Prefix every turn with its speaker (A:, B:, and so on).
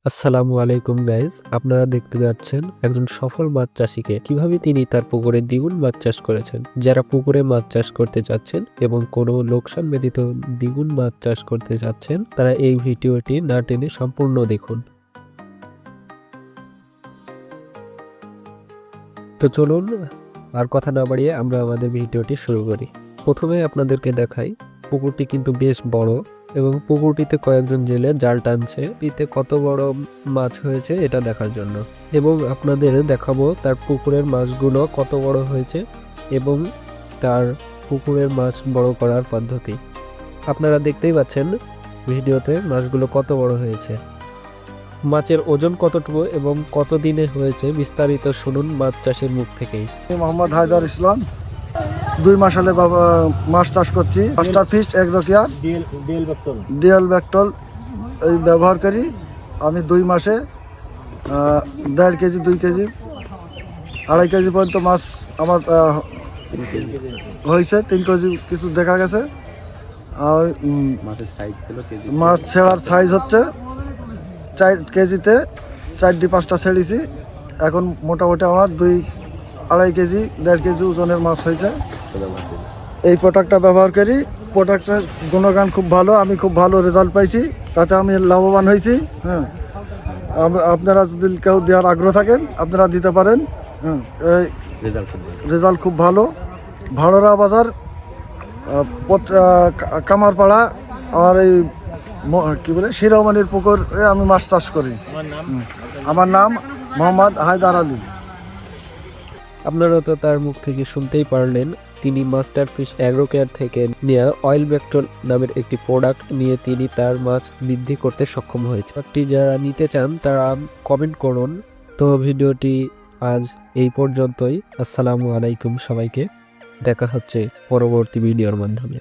A: আসসালামু আলাইকুম গাইজ, আপনারা দেখতে যাচ্ছেন একজন সফল মাছ চাষীকে কিভাবে তিনি তার পুকুরে দ্বিগুণ মাছ চাষ করেছেন। যারা পুকুরে মাছ চাষ করতে চাচ্ছেন এবং কোনো লোকসান ব্যতীত দ্বিগুণ মাছ চাষ করতে চাচ্ছেন, তারা এই ভিডিওটি না টেনে সম্পূর্ণ দেখুন। তো চলুন আর কথা না বাড়িয়ে আমরা আমাদের ভিডিওটি শুরু করি। প্রথমে আপনাদেরকে দেখাই পুকুরটি কিন্তু বেশ বড় এবং পুকুরটিতে কয়েকজন জেলে জাল টানছে এতে কত বড় মাছ হয়েছে এটা দেখার জন্য, এবং আপনাদের দেখাবো তার পুকুরের মাছগুলো কত বড় হয়েছে এবং তার পুকুরের মাছ বড় করার পদ্ধতি। আপনারা দেখতেই পাচ্ছেন ভিডিওতে মাছগুলো কত বড় হয়েছে, মাছের ওজন কতটুকু এবং কত দিনে হয়েছে বিস্তারিত শুনুন মাছ চাষের মুখ থেকেই।
B: মোহাম্মদ হায়দার ইসলাম 2 মাস হলে মাছ চাষ করছি। মাস্টার ফিশ এগ্রোকেয়ার ডিএল ব্যাকটল এই ব্যবহার করি। আমি 2 মাসে 1.5 কেজি 2 কেজি 2.5 কেজি পর্যন্ত মাছ আমার হয়েছে। 3 কেজি কিছু দেখা গেছে। আর মাছ ছেড়ার সাইজ হচ্ছে 4 কেজিতে 4-5টা ছেড়েছি। এখন মোটামুটি আমার 2-2.5 কেজি 1.5 কেজি ওজনের মাছ হয়েছে। এই প্রোডাক্টটা ব্যবহার করি। প্রোডাক্টের গুণগান খুব ভালো, আমি খুব ভালো রেজাল্ট পাইছি, তাতে আমি লাভবান হয়েছি। হ্যাঁ, আপনারা যদি কেউ দেওয়ার আগ্রহ থাকেন আপনারা দিতে পারেন। হ্যাঁ, এই রেজাল্ট খুব ভালো। ভাড়রা বাজার কামারপাড়া আর এই কি বলে শিরোমণির পুকুরে আমি মাছ চাষ করি। আমার নাম মোহাম্মদ হায়দার আলী।
A: আপনারা তো তার মুখ থেকে শুনতেই পারলেন, তিনি মাস্টার ফিশ অ্যাগ্রোকেয়ার থেকে নেওয়া অয়েল ব্যাকটল নামের একটি প্রোডাক্ট নিয়ে তিনি তার মাছ বৃদ্ধি করতে সক্ষম হয়েছে। প্রোডাক্টটি যারা নিতে চান তারা কমেন্ট করুন। তো ভিডিওটি আজ এই পর্যন্তই। আসসালামু আলাইকুম সবাইকে, দেখা হচ্ছে পরবর্তী ভিডিওর মাধ্যমে।